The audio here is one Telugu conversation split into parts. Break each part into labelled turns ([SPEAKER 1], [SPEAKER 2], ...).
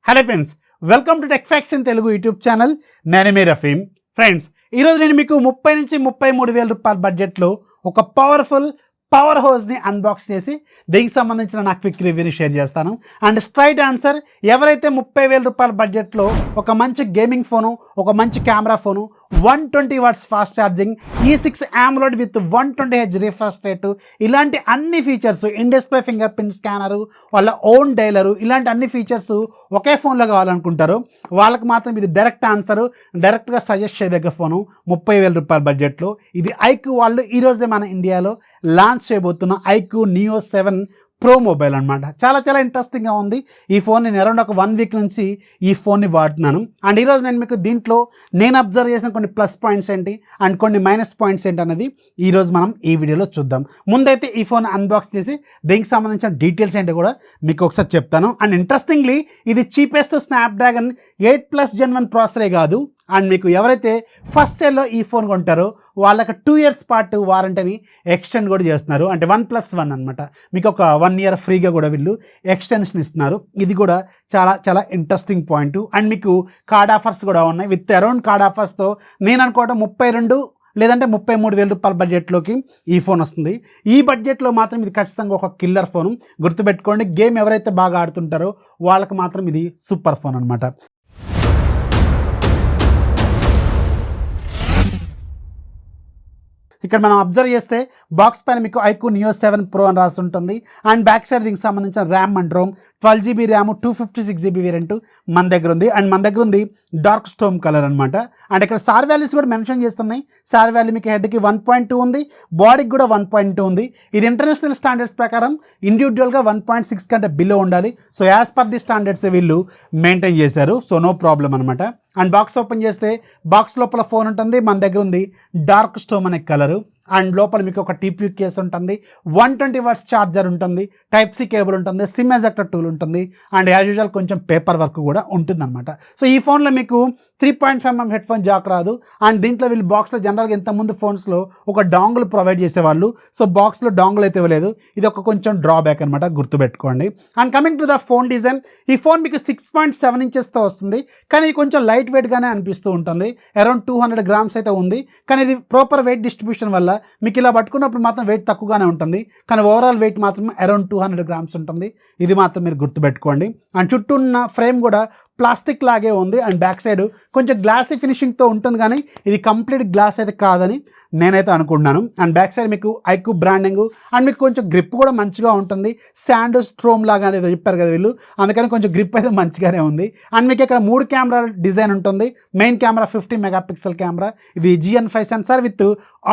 [SPEAKER 1] Hello friends, welcome to tech facts in Telugu YouTube channel. నేను మీ రఫీమ్. ఫ్రెండ్స్, ఈరోజు నేను మీకు 30 నుంచి 33 వేల రూపాయల బడ్జెట్లో ఒక పవర్ హౌస్ని అన్బాక్స్ చేసి దీనికి సంబంధించిన నా క్విక్ రివ్యూని షేర్ చేస్తాను. అండ్ స్ట్రైట్ ఆన్సర్, ఎవరైతే 30,000 రూపాయల బడ్జెట్లో ఒక మంచి గేమింగ్ ఫోను, ఒక మంచి camera phone, 120 watts fast charging, E6 AMOLED with 120Hz refresh rate, ఇలాంటి అన్ని features, in display fingerprint scanner, వాళ్ళ ఓన్ డైలరు, ఇలాంటి అన్ని ఫీచర్స్ ఒకే ఫోన్లో కావాలనుకుంటారు వాళ్ళకి మాత్రం ఇది డైరెక్ట్ ఆన్సరు. డైరెక్ట్గా సజెస్ట్ చేయదగ్గ ఫోను 30,000 రూపాయల బడ్జెట్లో. ఇది iQOO వాళ్ళు ఈరోజే మన ఇండియాలో లాంచ్ చేయబోతున్న iQOO Neo 7 Pro మొబైల్ అనమాట. చాలా ఇంట్రెస్టింగ్గా ఉంది ఈ ఫోన్. నేను అరౌండ్ ఒక 1 వీక్ నుంచి ఈ ఫోన్ని వాడుతున్నాను. అండ్ ఈరోజు నేను మీకు దీంట్లో నేను అబ్జర్వ్ చేసిన కొన్ని ప్లస్ పాయింట్స్ ఏంటి అండ్ కొన్ని మైనస్ పాయింట్స్ ఏంటి అనేది ఈరోజు మనం ఈ వీడియోలో చూద్దాం. ముందైతే ఈ ఫోన్ అన్బాక్స్ చేసి దీనికి సంబంధించిన డీటెయిల్స్ ఏంటి కూడా మీకు ఒకసారి చెప్తాను. అండ్ ఇంట్రెస్టింగ్లీ ఇది చీపెస్ట్ స్నాప్డ్రాగన్ 8+ Gen 1 ప్రాసెసరే కాదు. అండ్ మీకు ఎవరైతే ఫస్ట్ సేల్లో ఈ ఫోన్ కొంటారో వాళ్ళకి 2 years పాటు వారంటీని ఎక్స్టెండ్ కూడా చేస్తున్నారు. అంటే 1+1 అనమాట. మీకు ఒక 1 year ఫ్రీగా కూడా వీళ్ళు ఎక్స్టెన్షన్ ఇస్తున్నారు. ఇది కూడా చాలా ఇంట్రెస్టింగ్ పాయింట్. అండ్ మీకు కార్డ్ ఆఫర్స్ కూడా ఉన్నాయి. విత్ అరౌండ్ కార్డ్ ఆఫర్స్తో నేను అనుకోవడం 32 లేదంటే 33,000 రూపాయల బడ్జెట్లోకి ఈ ఫోన్ వస్తుంది. ఈ బడ్జెట్లో మాత్రం ఇది ఖచ్చితంగా ఒక కిల్లర్ ఫోన్. గుర్తుపెట్టుకోండి, గేమ్ ఎవరైతే బాగా ఆడుతుంటారో వాళ్ళకి మాత్రం ఇది సూపర్ ఫోన్ అనమాట. ఇక్కడ మనం అబ్జర్వ్ చేస్తే బాక్స్ పైన మీకు iQOO Neo 7 Pro అని రాసి ఉంటుంది. అండ్ బ్యాక్ సైడ్ దీనికి సంబంధించిన RAM and Rome 12GB RAM 256GB variant మన దగ్గర ఉంది. అండ్ మన దగ్గర ఉంది డార్క్ స్టోమ్ కలర్ అనమాట. అండ్ ఇక్కడ స్టార్ వాల్యూస్ కూడా మెన్షన్ చేస్తున్నాయి. స్టార్ వాల్యూ మీకు హెడ్కి 1.2 ఉంది, బాడీకి కూడా 1.2 ఉంది. ఇది ఇంటర్నేషనల్ స్టాండర్డ్స్ ప్రకారం ఇండివిజువల్గా 1.6 కంటే బిలో ఉండాలి. So as per the standards వీళ్ళు మెయింటైన్ చేశారు. సో నో ప్రాబ్లం అనమాట. అండ్ బాక్స్ ఓపెన్ చేస్తే బాక్స్ లోపల ఫోన్ ఉంటుంది. మన దగ్గర ఉంది డార్క్ స్టోమ్ అనే కలరు. అండ్ లోపల మీకు ఒక TPU కేస్ ఉంటుంది, 120 వాట్స్ ఛార్జర్ ఉంటుంది, Type-C కేబుల్ ఉంటుంది, సిమ్ ఎజెక్టర్ టూల్ ఉంటుంది. అండ్ యాజ్ యూజువల్ కొంచెం పేపర్ వర్క్ కూడా ఉంటుందన్నమాట. సో ఈ ఫోన్లో మీకు 3.5mm హెడ్ ఫోన్ జాక్ రాదు. అండ్ దీంట్లో వీళ్ళు బాక్స్లో జనరల్గా ఇంతకుముందు ఫోన్స్లో ఒక డాంగుల్ ప్రొవైడ్ చేసేవాళ్ళు. సో బాక్స్లో డాంగుల్ అయితే ఇవ్వలేదు. ఇది ఒక కొంచెం డ్రాబ్యాక్ అనమాట, గుర్తుపెట్టుకోండి. And coming to the phone design, ఈ ఫోన్ మీకు 6.7 ఇంచెస్తో వస్తుంది. కానీ ఇది కొంచెం లైట్ వెయిట్గానే అనిపిస్తూ ఉంటుంది. అరౌండ్ 200 grams అయితే ఉంది. కానీ ఇది ప్రాపర్ వెయిట్ డిస్ట్రిబ్యూషన్ వల్ల మీకు ఇలా పట్టుకున్నప్పుడు మాత్రం వెయిట్ తక్కువగానే ఉంటుంది. కానీ ఓవరాల్ వెయిట్ మాత్రం అరౌండ్ 200 grams ఉంటుంది. ఇది మాత్రం మీరు గుర్తుపెట్టుకోండి. అండ్ చుట్టూ ఉన్న ఫ్రేమ్ కూడా ప్లాస్టిక్ లాగే ఉంది. అండ్ బ్యాక్ సైడ్ కొంచెం గ్లాసీ ఫినిషింగ్తో ఉంటుంది, కానీ ఇది కంప్లీట్ గ్లాస్ అయితే కాదని నేనైతే అనుకుంటున్నాను. అండ్ బ్యాక్ సైడ్ మీకు iQOO బ్రాండింగ్ అండ్ మీకు కొంచెం గ్రిప్ కూడా మంచిగా ఉంటుంది. శాండ్ స్ట్రోమ్ లాగా అనేది చెప్పారు కదా వీళ్ళు, అందుకని కొంచెం గ్రిప్ అయితే మంచిగానే ఉంది. అండ్ మీకు ఇక్కడ 3 కెమెరాల డిజైన్ ఉంటుంది. మెయిన్ కెమెరా 50 MP కెమెరా, ఇది GN5 sensor with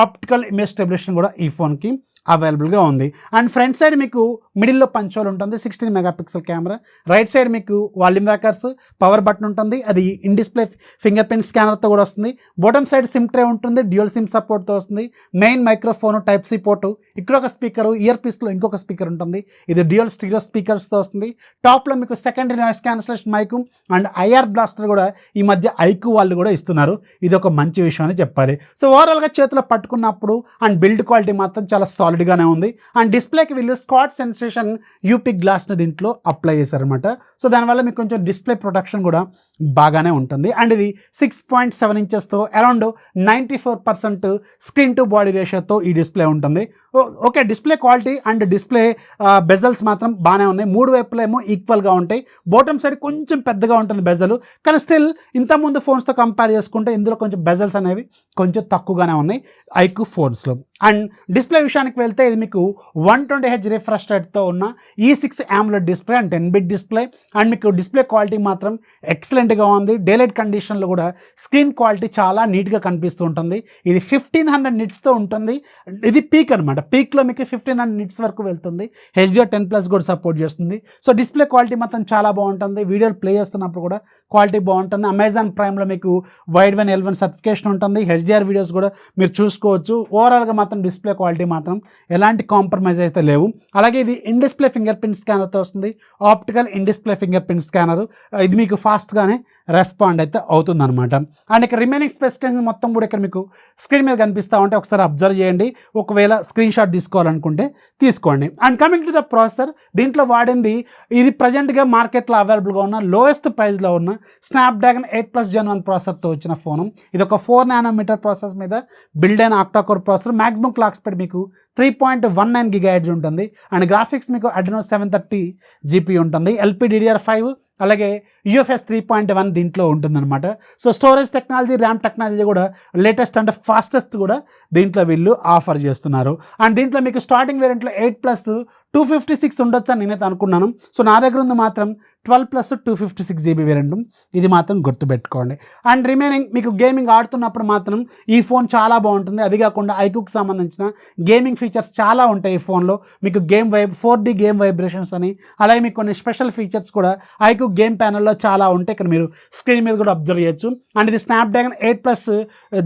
[SPEAKER 1] optical image stabilisation కూడా ఈ ఫోన్కి అవైలబుల్గా ఉంది. అండ్ ఫ్రంట్ సైడ్ మీకు మిడిల్లో పంచోల్ ఉంటుంది, 16 MP కెమెరా. రైట్ సైడ్ మీకు వాల్యూమ్ ర్యాకర్స్, పవర్ బటన్ ఉంటుంది, అది ఇన్ డిస్ప్లే ఫింగర్ ప్రింట్ స్కానర్తో కూడా వస్తుంది. బాటమ్ సైడ్ సిమ్ ట్రే ఉంటుంది, డ్యూయల్ సిమ్ సపోర్ట్తో వస్తుంది. మెయిన్ మైక్రోఫోన్, Type-C పోర్టు, ఇక్కడ ఒక స్పీకరు, ఇయర్ పీస్లో ఇంకొక స్పీకర్ ఉంటుంది. ఇది డ్యూయల్ స్టీరియో స్పీకర్స్తో వస్తుంది. టాప్లో మీకు secondary noise cancellation mic and IR blaster కూడా ఈ మధ్య iQOO వాళ్ళు కూడా ఇస్తున్నారు. ఇది ఒక మంచి విషయం అని చెప్పాలి. సో ఓవరాల్గా చేతిలో పట్టుకున్నప్పుడు అండ్ బిల్డ్ క్వాలిటీ మాత్రం చాలా సాలిడ్గానే ఉంది. అండ్ డిస్ప్లేకి వీళ్ళు స్కాట్ సెన్సేషన్ UP గ్లాస్ని దీంట్లో అప్లై చేశారనమాట. సో దానివల్ల మీకు కొంచెం డిస్ప్లే ప్రొటెక్షన్ కూడా బాగానే ఉంటుంది. అండ్ ఇది 6.7 ఇంచెస్తో అరౌండ్ 94% స్క్రీన్ టు బాడీ రేషియోతో ఈ డిస్ప్లే ఉంటుంది. Okay, display quality and display bezels మాత్రం బాగానే ఉన్నాయి. 3 వైపులా ఏమో ఈక్వల్గా ఉంటాయి. బాటమ్ సైడ్ కొంచెం పెద్దగా ఉంటుంది బెజల్, కానీ స్టిల్ ఇంతకుముందు ఫోన్స్తో కంపేర్ చేసుకుంటే ఇందులో కొంచెం బెజల్స్ అనేవి కొంచెం తక్కువగానే ఉన్నాయి iQOO ఫోన్స్లో. అండ్ డిస్ప్లే విషయానికి వెళ్తే ఇది మీకు 120Hz రిఫ్రెష్ రేట్తో ఉన్న E6 AMOLED display and 10-bit display. And మీకు డిస్ప్లే క్వాలిటీ మాత్రం ఎక్సలెంట్గా ఉంది. డేలైట్ కండిషన్లో కూడా స్క్రీన్ క్వాలిటీ చాలా నీట్గా కనిపిస్తూ ఉంటుంది. ఇది 1500 nitsతో ఉంటుంది. ఇది పీక్ అనమాట. పీక్లో మీకు 1500 nits వరకు వెళ్తుంది. HDR10+ కూడా సపోర్ట్ చేస్తుంది. సో డిస్ప్లే క్వాలిటీ మాత్రం చాలా బాగుంటుంది. వీడియోలు ప్లే చేస్తున్నప్పుడు కూడా క్వాలిటీ బాగుంటుంది. అమెజాన్ ప్రైమ్లో మీకు వైడ్ వన్ L1 సర్టిఫికేషన్ ఉంటుంది. HDR వీడియోస్ కూడా మీరు చూసుకోవచ్చు. ఓవరాల్గా మాత్రం డిస్ప్లే క్వాలిటీ మాత్రం ఎలాంటి కాంప్రమైజ్ అయితే లేవు. అలాగే ఇది ఇన్ డిస్ప్లే ఫింగర్ ప్రింట్ స్కానర్తో వస్తుంది, optical in display finger print scanner. ఇది మీకు ఫాస్ట్గానే రెస్పాండ్ అయితే అవుతుందన్నమాట. అండ్ ఇక్కడ రిమైనింగ్ స్పెసిఫికేషన్ మొత్తం కూడా ఇక్కడ మీకు స్క్రీన్ మీద కనిపిస్తూ ఉంటే ఒకసారి అబ్జర్వ్ చేయండి. ఒకవేళ స్క్రీన్ షాట్ తీసుకోవాలనుకుంటే తీసుకోండి. And coming to the processor, దీంట్లో వాడింది ఇది ప్రజెంట్గా మార్కెట్లో అవైలబుల్గా ఉన్న లోయెస్ట్ ప్రైస్లో ఉన్న స్నాప్డ్రాగన్ 8+ Gen 1 ప్రాసెసర్తో వచ్చిన ఫోను. ఇది ఒక 4 nm ప్రాసెస్ మీద బిల్డ్ అయిన octa-core processor. Maximum clock speed మీకు 3.19 GHz ఉంటుంది. అండ్ గ్రాఫిక్స్ మీకు Adreno 730 GPU ఉంటుంది. LPDDR5 అలాగే UFS 3.1 దీంట్లో ఉంటుందన్నమాట. So storage technology, RAM technology కూడా లేటెస్ట్ అంటే ఫాస్టెస్ట్ కూడా దీంట్లో వీళ్ళు ఆఫర్ చేస్తున్నారు. అండ్ దీంట్లో మీకు స్టార్టింగ్ వేరియంట్లో 8+ 256 ఉండొచ్చు అని నేనైతే అనుకున్నాను. సో నా దగ్గర ఉంది మాత్రం 12+ 256 GB వేరియంట్. ఇది మాత్రం గుర్తుపెట్టుకోండి. అండ్ రిమైనింగ్ మీకు గేమింగ్ ఆడుతున్నప్పుడు మాత్రం ఈ ఫోన్ చాలా బాగుంటుంది. అది కాకుండా iQOOకి సంబంధించిన గేమింగ్ ఫీచర్స్ చాలా ఉంటాయి ఈ ఫోన్లో. మీకు గేమ్ 4D గేమ్ వైబ్రేషన్స్ అని, అలాగే మీకు కొన్ని స్పెషల్ ఫీచర్స్ కూడా iQOO గేమ్ ప్యానల్లో చాలా ఉంటాయి. ఇక్కడ మీరు స్క్రీన్ మీద కూడా అబ్జర్వ్ చేయొచ్చు. అండ్ ఇది స్నాప్డ్రాగన్ 8+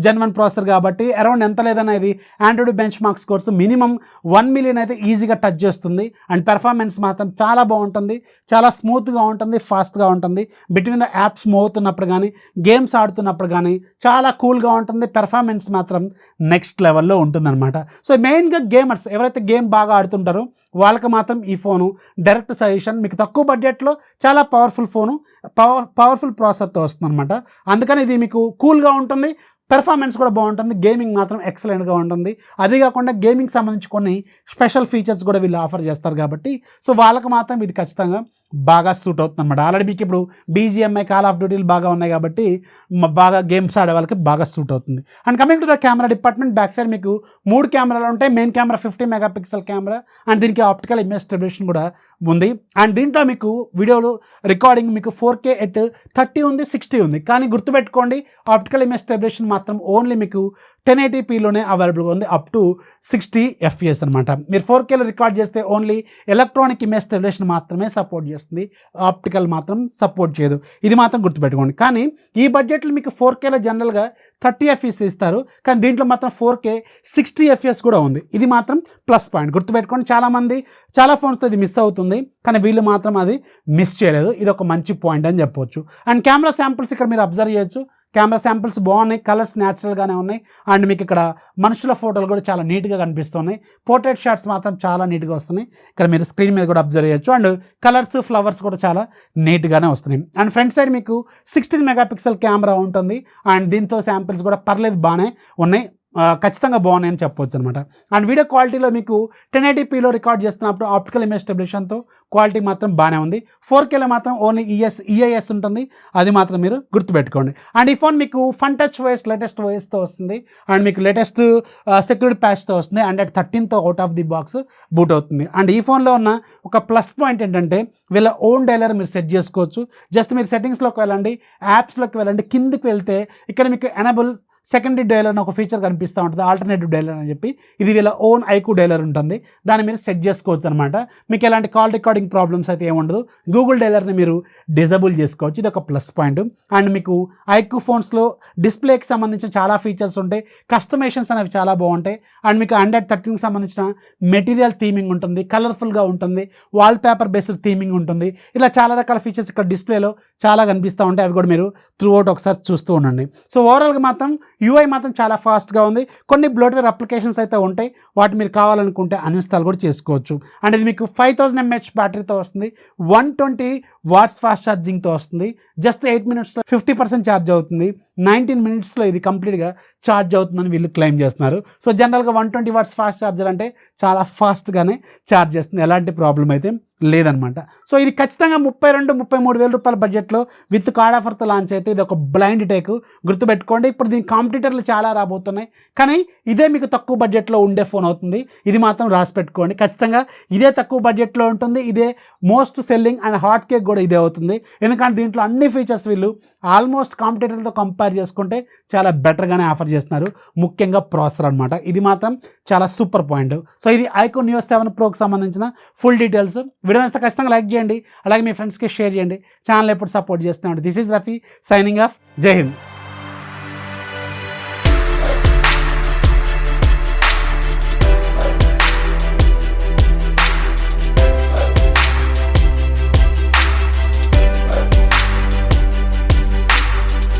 [SPEAKER 1] Gen 1 ప్రాసెసర్ కాబట్టి అరౌండ్ ఎంత లేదన్నా ఇది Android bench mark scores minimum 1 million అయితే ఈజీగా టచ్ చేస్తుంది. అండ్ పెర్ఫార్మెన్స్ మాత్రం చాలా బాగుంటుంది, చాలా స్మూత్గా ఉంటుంది, ఫాస్ట్గా ఉంటుంది. బిట్వీన్ ద యాప్స్ మూవ్ అవుతున్నప్పుడు కానీ, గేమ్స్ ఆడుతున్నప్పుడు కానీ చాలా కూల్గా ఉంటుంది. పెర్ఫార్మెన్స్ మాత్రం నెక్స్ట్ లెవెల్లో ఉంటుందన్నమాట. సో మెయిన్గా గేమర్స్ ఎవరైతే గేమ్ బాగా ఆడుతుంటారో వాళ్ళకి మాత్రం ఈ ఫోను డైరెక్ట్ సజెషన్. మీకు తక్కువ బడ్జెట్లో చాలా పవర్ఫుల్ ఫోను, పవర్ఫుల్ ప్రాసెసర్తో వస్తుంది అనమాట. అందుకని ఇది మీకు కూల్గా ఉంటుంది, పెర్ఫార్మెన్స్ కూడా బాగుంటుంది, గేమింగ్ మాత్రం ఎక్సలెంట్గా ఉంటుంది. అదే కాకుండా గేమింగ్ సంబంధించి కొన్ని స్పెషల్ ఫీచర్స్ కూడా వీళ్ళు ఆఫర్ చేస్తారు కాబట్టి సో వాళ్ళకి మాత్రం ఇది ఖచ్చితంగా బాగా సూట్ అవుతుంది అనమాట. ఆల్రెడీ మీకు ఇప్పుడు BGMI, కాల్ ఆఫ్ డ్యూటీలు బాగా ఉన్నాయి కాబట్టి బాగా గేమ్స్ ఆడే వాళ్ళకి బాగా సూట్ అవుతుంది. And coming to the camera department, back side మీకు 3 కెమెరాలు ఉంటాయి. Main camera 50 MP camera and దీనికి ఆప్టికల్ ఇమేజ్ స్టెబిలేషన్ కూడా ఉంది. అండ్ దీంట్లో మీకు వీడియోలు రికార్డింగ్ మీకు 4K at 30 ఉంది, 60 ఉంది. కానీ గుర్తుపెట్టుకోండి, ఆప్టికల్ ఇమేజ్ స్టెబిలేషన్ మాత్రం ఓన్లీ మీకు 1080pలోనే అవైలబుల్గా ఉంది, అప్ టు 60 FPS అనమాట. మీరు 4Kలో రికార్డ్ చేస్తే ఓన్లీ ఎలక్ట్రానిక్ ఇమేజ్ స్టెబిలేషన్ మాత్రమే సపోర్ట్ చేస్తుంది, ఆప్టికల్ మాత్రం సపోర్ట్ చేయదు. ఇది మాత్రం గుర్తుపెట్టుకోండి. కానీ ఈ బడ్జెట్లో మీకు 4Kలో జనరల్గా 30 FPS ఇస్తారు, కానీ దీంట్లో మాత్రం 4K 60 FPS కూడా ఉంది. ఇది మాత్రం ప్లస్ పాయింట్ గుర్తుపెట్టుకోండి. చాలామంది చాలా ఫోన్స్తో ఇది మిస్ అవుతుంది, కానీ వీళ్ళు మాత్రం అది మిస్ చేయలేదు. ఇది ఒక మంచి పాయింట్ అని చెప్పవచ్చు. అండ్ కెమెరా శాంపుల్స్ ఇక్కడ మీరు అబ్జర్వ్ చేయొచ్చు. కెమెరా శాంపుల్స్ బాగున్నాయి, కలర్స్ న్యాచురల్గానే ఉన్నాయి. అండ్ మీకు ఇక్కడ మనుషుల ఫోటోలు కూడా చాలా నీట్గా కనిపిస్తున్నాయి. పోర్ట్రేట్ షాట్స్ మాత్రం చాలా నీట్గా వస్తున్నాయి. ఇక్కడ మీరు స్క్రీన్ మీద కూడా అబ్జర్వ్ చేయొచ్చు. అండ్ కలర్స్, ఫ్లవర్స్ కూడా చాలా నీట్గానే వస్తున్నాయి. అండ్ ఫ్రంట్ సైడ్ మీకు 16 MP కెమెరా ఉంటుంది. అండ్ దీంతో శాంపిల్స్ కూడా పర్లేదు, బాగానే ఉన్నాయి, ఖచ్చితంగా బాగున్నాయని చెప్పవచ్చు అనమాట. అండ్ వీడియో క్వాలిటీలో మీకు 1080pలో రికార్డ్ చేస్తున్నప్పుడు ఆప్టికల్ ఇమేజ్ స్టెబిలేషన్తో క్వాలిటీ మాత్రం బాగానే ఉంది. 4Kలో మాత్రం ఓన్లీ EIS ఉంటుంది, అది మాత్రం మీరు గుర్తుపెట్టుకోండి. అండ్ ఈ ఫోన్ మీకు ఫన్ టచ్ OS లేటెస్ట్ OSతో వస్తుంది. అండ్ మీకు లేటెస్ట్ సెక్యూరిటీ ప్యాచ్తో వస్తుంది. అండ్ 13తో out of the box boot అవుతుంది. అండ్ ఈ ఫోన్లో ఉన్న ఒక ప్లస్ పాయింట్ ఏంటంటే వీళ్ళ ఓన్ డైలర్ మీరు సెట్ చేసుకోవచ్చు. జస్ట్ మీరు సెట్టింగ్స్లోకి వెళ్ళండి, యాప్స్లోకి వెళ్ళండి, కిందికి వెళ్తే ఇక్కడ మీకు ఎనేబుల్ సెకండరీ డైలర్ అని ఒక ఫీచర్ కనిపిస్తూ ఉంటుంది, ఆల్టర్నేటివ్ డైలర్ అని చెప్పి. ఇది వీళ్ళ ఓన్ iQOO డైలర్ ఉంటుంది, దాన్ని మీరు సెట్ చేసుకోవచ్చు అనమాట. మీకు ఎలాంటి కాల్ రికార్డింగ్ ప్రాబ్లమ్స్ అయితే ఏముండదు. గూగుల్ డైలర్ని మీరు డిజబుల్ చేసుకోవచ్చు, ఇది ఒక ప్లస్ పాయింట్. అండ్ మీకు iQOO ఫోన్స్లో డిస్ప్లేకి సంబంధించిన చాలా ఫీచర్స్ ఉంటాయి, కస్టమైజేషన్స్ అనేవి చాలా బాగుంటాయి. అండ్ మీకు Android 13కి సంబంధించిన మెటీరియల్ థీమింగ్ ఉంటుంది, కలర్ఫుల్గా ఉంటుంది, వాల్ పేపర్ బేస్డ్ థీమింగ్ ఉంటుంది. ఇలా చాలా రకాల ఫీచర్స్ ఇక్కడ డిస్ప్లేలో చాలా కనిపిస్తూ ఉంటాయి. అవి కూడా మీరు త్రూ అవుట్ ఒకసారి చూస్తూ ఉండండి. సో ఓవరాల్గా మాత్రం UI మాత్రం చాలా ఫాస్ట్గా ఉంది. కొన్ని బ్లోట్వేర్ అప్లికేషన్స్ అయితే ఉంటాయి, వాటి మీరు కావాలనుకుంటే అన్ఇన్స్టాల్ కూడా చేసుకోవచ్చు. అండ్ ఇది మీకు 5000 mAh బ్యాటరీతో వస్తుంది, 120 watts ఫాస్ట్ ఛార్జింగ్తో వస్తుంది. జస్ట్ 8 minutesలో 50% ఛార్జ్ అవుతుంది, 19 minutesలో ఇది కంప్లీట్గా ఛార్జ్ అవుతుందని వీళ్ళు క్లెయిమ్ చేస్తున్నారు. సో జనరల్గా 120 watts ఫాస్ట్ ఛార్జర్ అంటే చాలా ఫాస్ట్గానే ఛార్జ్ చేస్తుంది, ఎలాంటి ప్రాబ్లం అయితే లేదనమాట. సో ఇది ఖచ్చితంగా 32-33 వేల రూపాయల బడ్జెట్లో విత్ కార్డ్ ఆఫర్తో లాంచ్ అయితే ఇది ఒక బ్లైండ్ టేక్ గుర్తుపెట్టుకోండి. ఇప్పుడు దీని కాంపిటీటర్లు చాలా రాబోతున్నాయి, కానీ ఇదే మీకు తక్కువ బడ్జెట్లో ఉండే ఫోన్ అవుతుంది. ఇది మాత్రం రాసి పెట్టుకోండి, ఖచ్చితంగా ఇదే తక్కువ బడ్జెట్లో ఉంటుంది, ఇదే most selling and hot cake కూడా ఇదే అవుతుంది. ఎందుకంటే దీంట్లో అన్ని ఫీచర్స్ వీళ్ళు ఆల్మోస్ట్ కాంపిటీటర్తో కంపేర్ చేసుకుంటే చాలా బెటర్గానే ఆఫర్ చేస్తున్నారు, ముఖ్యంగా ప్రాసెసర్ అనమాట. ఇది మాత్రం చాలా సూపర్ పాయింట్. సో ఇది iQOO Neo 7 Proకి సంబంధించిన ఫుల్ డీటెయిల్స్. వీడియో నచ్చితే ఖచ్చితంగా లైక్ చేయండి, అలాగే మీ ఫ్రెండ్స్కి షేర్ చేయండి. ఛానల్ ఎప్పుడు సపోర్ట్ చేస్తున్నాడు. This is Rafi signing off. జై హింద్.